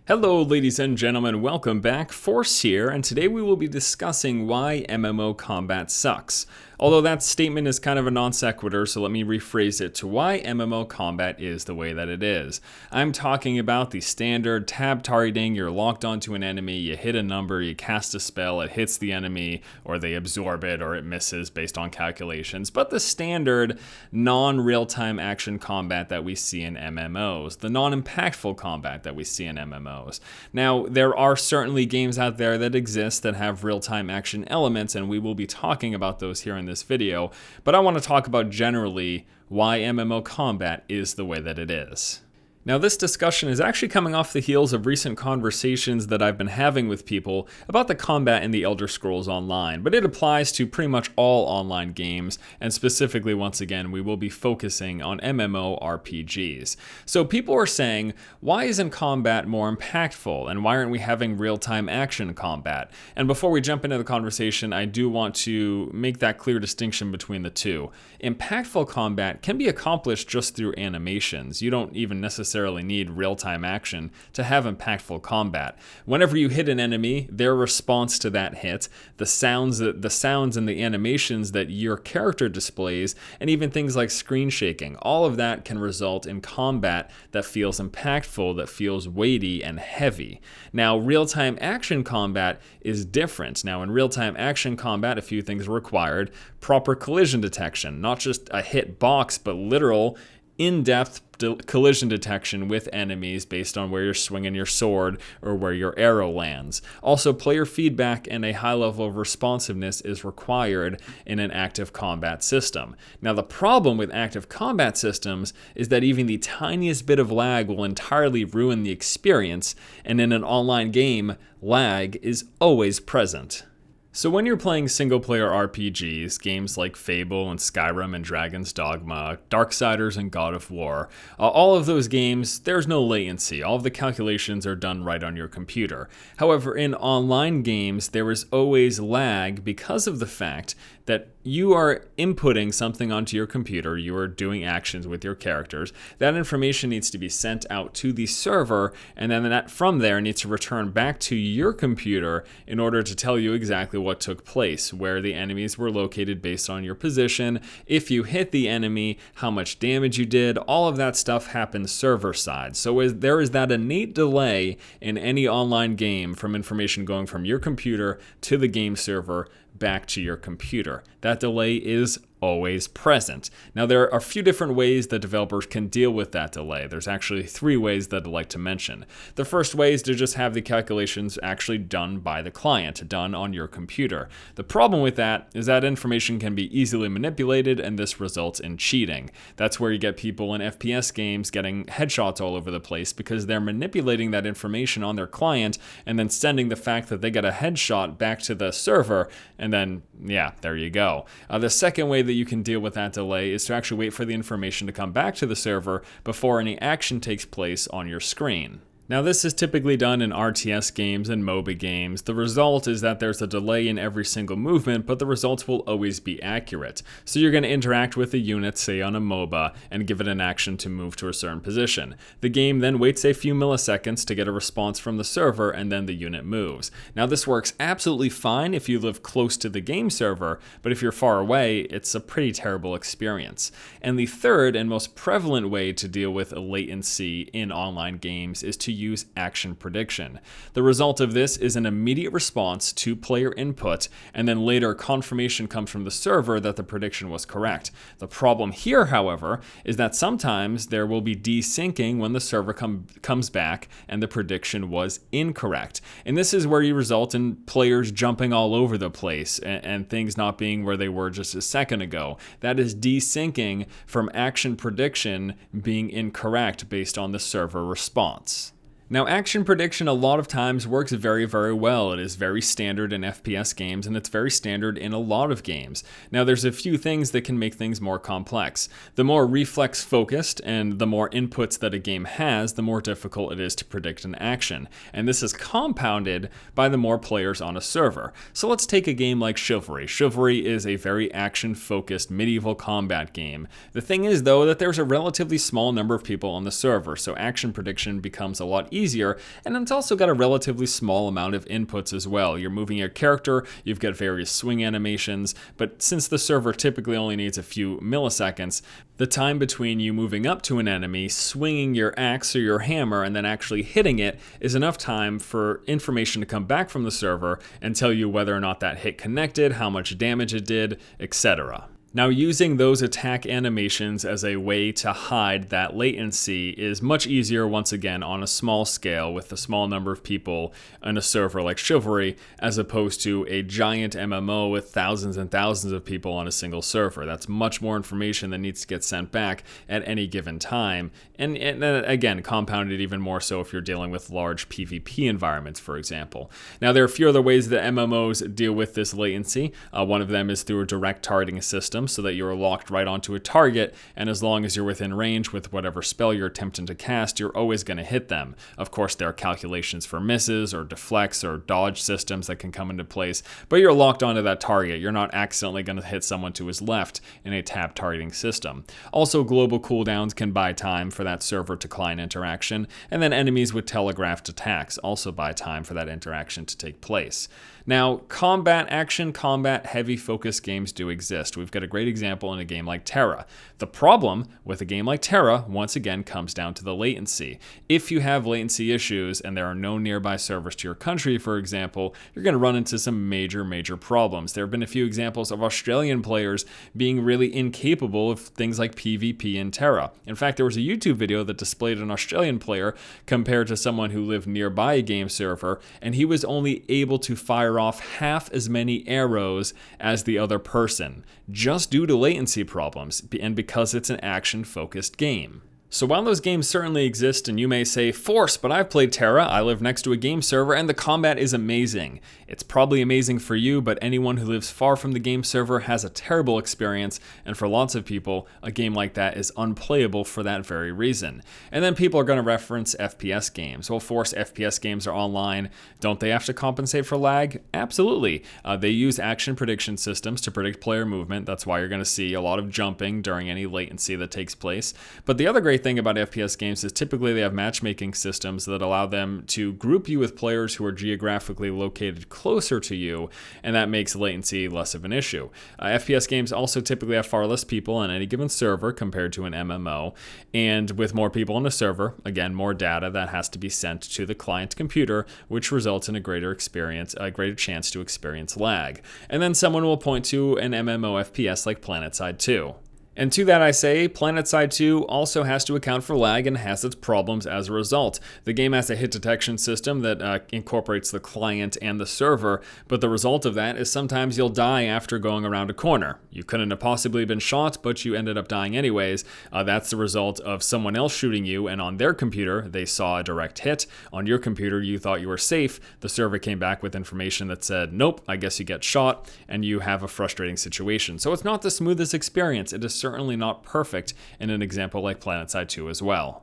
Hello ladies and gentlemen, welcome back, Force here, and today we will be discussing why MMO Combat sucks. Although that statement is kind of a non sequitur, so let me rephrase it to why MMO Combat is the way that it is. I'm talking about the standard tab targeting. You're locked onto an enemy, you hit a number, you cast a spell, it hits the enemy, or they absorb it, or it misses based on calculations, but the standard non-real-time action combat that we see in MMOs, the non-impactful combat that we see in MMOs. Now, there are certainly games out there that exist that have real-time action elements, and we will be talking about those here in this video, but I want to talk about generally why MMO Combat is the way that it is. Now, this discussion is actually coming off the heels of recent conversations that I've been having with people about the combat in the Elder Scrolls Online, but it applies to pretty much all online games, and specifically, once again, we will be focusing on MMORPGs. So people are saying, why isn't combat more impactful, and why aren't we having real-time action combat? And before we jump into the conversation, I do want to make that clear distinction between the two. Impactful combat can be accomplished just through animations. You don't even necessarily need real-time action to have impactful combat. Whenever you hit an enemy, their response to that hit, the sounds and the animations that your character displays, and even things like screen shaking, all of that can result in combat that feels impactful, that feels weighty and heavy. Now, real-time action combat is different. Now, in real-time action combat, a few things are required. Proper collision detection, not just a hit box, but literal in-depth collision detection with enemies based on where you're swinging your sword or where your arrow lands. Also, player feedback and a high level of responsiveness is required in an active combat system. Now, the problem with active combat systems is that even the tiniest bit of lag will entirely ruin the experience, and in an online game, lag is always present. So when you're playing single-player RPGs, games like Fable and Skyrim and Dragon's Dogma, Darksiders and God of War, all of those games, there's no latency. All of the calculations are done right on your computer. However, in online games, there is always lag because of the fact that you are inputting something onto your computer, you are doing actions with your characters. That information needs to be sent out to the server, and then that from there needs to return back to your computer in order to tell you exactly what took place, where the enemies were located based on your position, if you hit the enemy, how much damage you did. All of that stuff happens server side. So there is that innate delay in any online game from information going from your computer to the game server back to your computer. That delay is always present. Now, there are a few different ways that developers can deal with that delay. There's actually three ways that I'd like to mention. The first way is to just have the calculations actually done by the client, done on your computer. The problem with that is that information can be easily manipulated, and this results in cheating. That's where you get people in FPS games getting headshots all over the place because they're manipulating that information on their client and then sending the fact that they get a headshot back to the server, and then, yeah, there you go. The second way that you can deal with that delay is to actually wait for the information to come back to the server before any action takes place on your screen. Now, this is typically done in RTS games and MOBA games. The result is that there's a delay in every single movement, but the results will always be accurate. So you're going to interact with a unit, say on a MOBA, and give it an action to move to a certain position. The game then waits a few milliseconds to get a response from the server, and then the unit moves. Now, this works absolutely fine if you live close to the game server, but if you're far away, it's a pretty terrible experience. And the third and most prevalent way to deal with a latency in online games is to use action prediction. The result of this is an immediate response to player input, and then later confirmation comes from the server that the prediction was correct. The problem here, however, is that sometimes there will be desyncing when the server comes back and the prediction was incorrect. And this is where you result in players jumping all over the place and things not being where they were just a second ago. That is desyncing from action prediction being incorrect based on the server response. Now, action prediction a lot of times works very, very well. It is very standard in FPS games, and it's very standard in a lot of games. Now, there's a few things that can make things more complex. The more reflex-focused and the more inputs that a game has, the more difficult it is to predict an action. And this is compounded by the more players on a server. So let's take a game like Chivalry. Chivalry is a very action-focused medieval combat game. The thing is, though, that there's a relatively small number of people on the server, so action prediction becomes a lot easier easier, and it's also got a relatively small amount of inputs as well. You're moving your character, you've got various swing animations, but since the server typically only needs a few milliseconds, the time between you moving up to an enemy, swinging your axe or your hammer, and then actually hitting it is enough time for information to come back from the server and tell you whether or not that hit connected, how much damage it did, etc. Now, using those attack animations as a way to hide that latency is much easier, once again, on a small scale with a small number of people in a server like Chivalry, as opposed to a giant MMO with thousands and thousands of people on a single server. That's much more information that needs to get sent back at any given time, and again, compounded even more so if you're dealing with large PvP environments, for example. Now, there are a few other ways that MMOs deal with this latency. One of them is through a direct targeting system, so that you're locked right onto a target, and as long as you're within range with whatever spell you're attempting to cast, you're always going to hit them. Of course, there are calculations for misses or deflects or dodge systems that can come into place, but you're locked onto that target. You're not accidentally going to hit someone to his left in a tap targeting system. Also, global cooldowns can buy time for that server to client interaction, and then enemies with telegraphed attacks also buy time for that interaction to take place. Now, action combat, heavy focus games do exist. We've got a great example in a game like Terra. The problem with a game like Terra, once again, comes down to the latency. If you have latency issues and there are no nearby servers to your country, for example, you're going to run into some major problems. There have been a few examples of Australian players being really incapable of things like PvP in Terra. In fact, there was a YouTube video that displayed an Australian player compared to someone who lived nearby a game server, and he was only able to fire off half as many arrows as the other person, just due to latency problems, and because it's an action-focused game. So while those games certainly exist, and you may say, Force, but I've played Terra, I live next to a game server, and the combat is amazing. It's probably amazing for you, but anyone who lives far from the game server has a terrible experience, and for lots of people, a game like that is unplayable for that very reason. And then people are going to reference FPS games. Well, Force, FPS games are online. Don't they have to compensate for lag? Absolutely. They use action prediction systems to predict player movement. That's why you're going to see a lot of jumping during any latency that takes place. But the other great thing about FPS games is typically they have matchmaking systems that allow them to group you with players who are geographically located closer to you, and that makes latency less of an issue. FPS games also typically have far less people on any given server compared to an MMO, and with more people on a server, again, more data that has to be sent to the client computer, which results in a greater chance to experience lag. And then someone will point to an MMO FPS like Planetside 2. And to that I say, Planetside 2 also has to account for lag and has its problems as a result. The game has a hit detection system that incorporates the client and the server, but the result of that is sometimes you'll die after going around a corner. You couldn't have possibly been shot, but you ended up dying anyways. That's the result of someone else shooting you, and on their computer, they saw a direct hit. On your computer, you thought you were safe. The server came back with information that said, nope, I guess you get shot, and you have a frustrating situation. So it's not the smoothest experience. It is certainly not perfect in an example like Planetside 2 as well.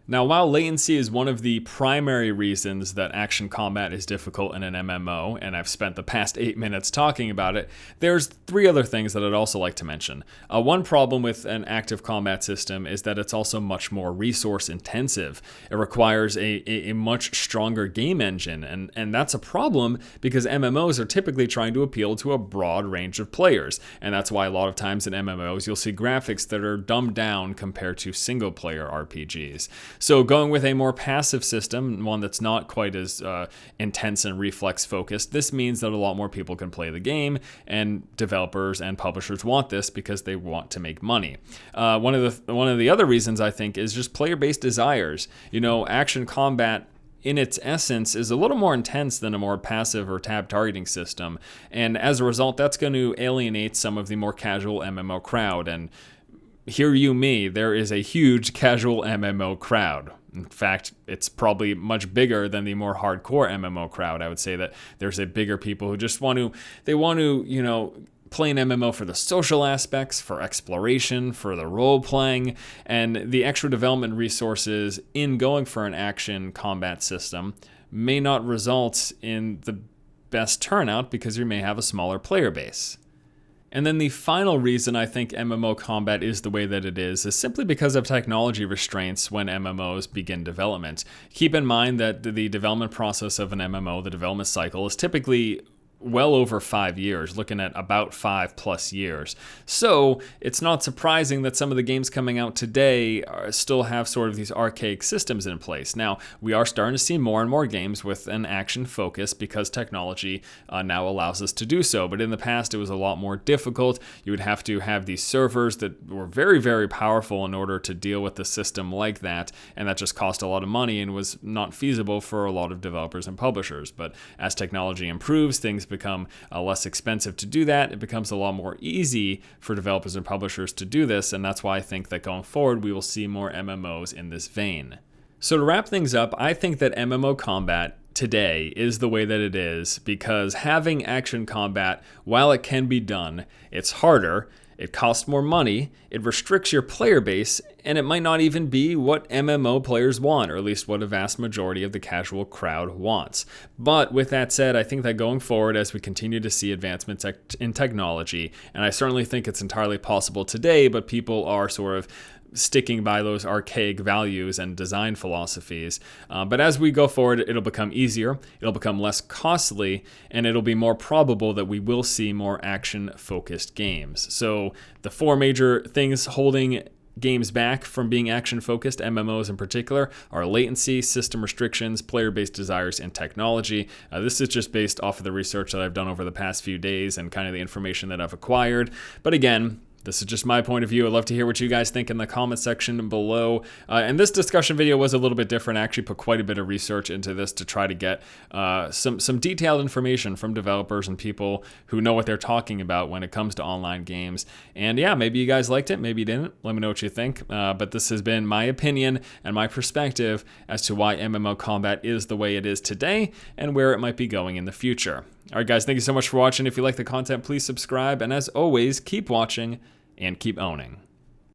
Now, while latency is one of the primary reasons that action combat is difficult in an MMO, and I've spent the past 8 minutes talking about it, there's 3 other things that I'd also like to mention. One problem with an active combat system is that it's also much more resource intensive. It requires a much stronger game engine, and that's a problem because MMOs are typically trying to appeal to a broad range of players, and that's why a lot of times in MMOs you'll see graphics that are dumbed down compared to single-player RPGs. So going with a more passive system, one that's not quite as intense and reflex focused, this means that a lot more people can play the game, and developers and publishers want this because they want to make money. One of the other reasons I think is just player-based desires. You know, action combat in its essence is a little more intense than a more passive or tab targeting system, and as a result that's going to alienate some of the more casual MMO crowd. And hear you me, there is a huge casual MMO crowd. In fact, it's probably much bigger than the more hardcore MMO crowd. I would say that there's a bigger people who just want to play an MMO for the social aspects, for exploration, for the role-playing, and the extra development resources in going for an action combat system may not result in the best turnout because you may have a smaller player base. And then the final reason I think MMO combat is the way that it is simply because of technology restraints when MMOs begin development. Keep in mind that the development process of an MMO, the development cycle, is typically well over 5 years, looking at about 5+ years. So it's not surprising that some of the games coming out today still have sort of these archaic systems in place. Now, we are starting to see more and more games with an action focus because technology now allows us to do so. But in the past, it was a lot more difficult. You would have to have these servers that were very, very powerful in order to deal with a system like that. And that just cost a lot of money and was not feasible for a lot of developers and publishers. But as technology improves, things become less expensive to do that. It becomes a lot more easy for developers and publishers to do this, and that's why I think that going forward we will see more MMOs in this vein. So to wrap things up, I think that MMO combat today is the way that it is because having action combat, while it can be done, it's harder, it costs more money, it restricts your player base, and it might not even be what MMO players want, or at least what a vast majority of the casual crowd wants. But with that said, I think that going forward, as we continue to see advancements in technology, and I certainly think it's entirely possible today, but people are sort of sticking by those archaic values and design philosophies. But as we go forward, it'll become easier, it'll become less costly, and it'll be more probable that we will see more action-focused games. So the 4 major things holding games back from being action-focused, MMOs in particular, are latency, system restrictions, player-based desires, and technology. This is just based off of the research that I've done over the past few days and kind of the information that I've acquired. But again, this is just my point of view. I'd love to hear what you guys think in the comment section below. And this discussion video was a little bit different. I actually put quite a bit of research into this to try to get some detailed information from developers and people who know what they're talking about when it comes to online games. And yeah, maybe you guys liked it, maybe you didn't. Let me know what you think. But this has been my opinion and my perspective as to why MMO combat is the way it is today and where it might be going in the future. All right, guys, thank you so much for watching. If you like the content, please subscribe. And as always, keep watching and keep owning.